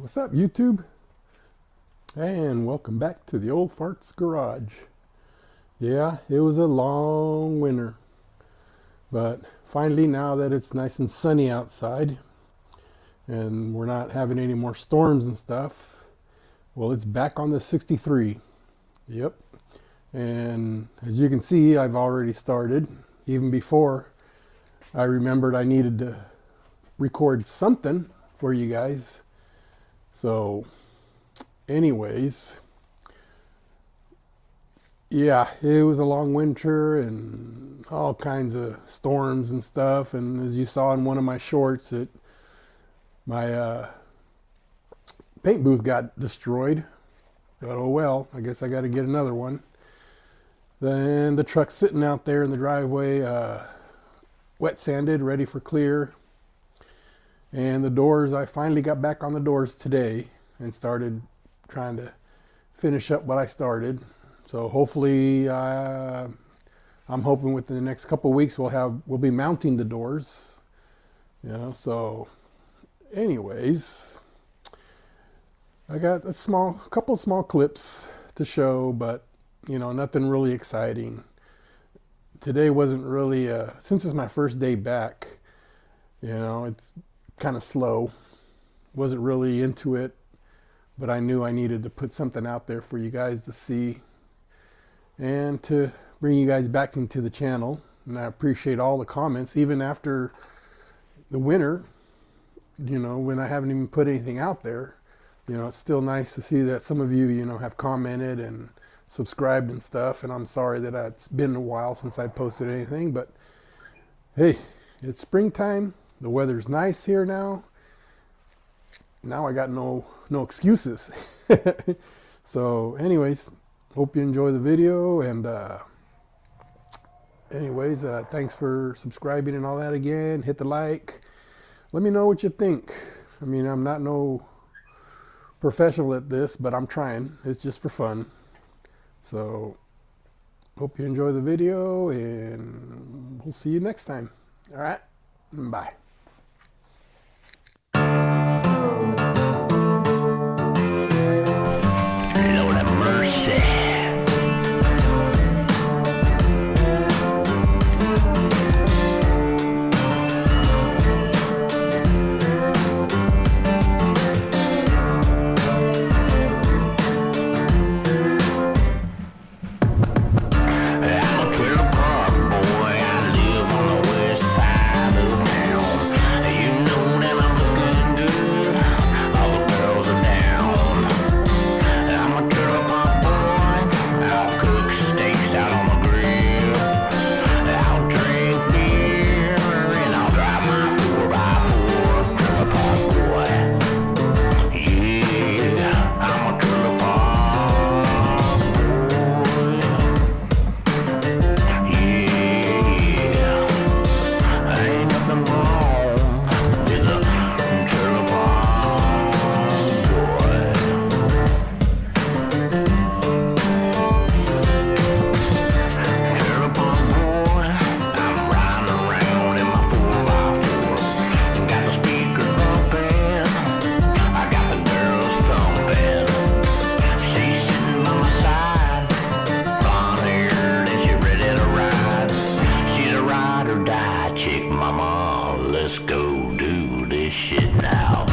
What's up, YouTube? And welcome back to the Old Farts Garage. Yeah, it was a long winter, but finally, now that it's nice and sunny outside and we're not having any more storms and stuff, well, it's back on the 63. Yep. And as you can see, I've already started. Even before I remembered I needed to record something for you guys. So anyways, yeah, it was a long winter and all kinds of storms and stuff. And as you saw in one of my shorts, my paint booth got destroyed. But oh well, I guess I got to get another one. Then the truck's sitting out there in the driveway, wet sanded, ready for clear. And the doors, I finally got back on the doors today and started trying to finish up what I started. So hopefully, I'm hoping within the next couple of weeks we'll be mounting the doors. You know, so anyways, I got a couple small clips to show, but you know, nothing really exciting. Today wasn't really, since it's my first day back, you know, it's kind of slow. Wasn't really into it, but I knew I needed to put something out there for you guys to see and to bring you guys back into the channel. And I appreciate all the comments, even after the winter, you know, when I haven't even put anything out there. You know, it's still nice to see that some of you, you know, have commented and subscribed and stuff. And I'm sorry that it's been a while since I posted anything, but hey, it's springtime. The weather's nice here now. Now I got no excuses. So anyways, hope you enjoy the video. And anyways, thanks for subscribing and all that again. Hit the like. Let me know what you think. I mean, I'm not no professional at this, but I'm trying. It's just for fun. So hope you enjoy the video, and we'll see you next time. All right, bye. Lord have mercy. Chick mama, let's go do this shit now.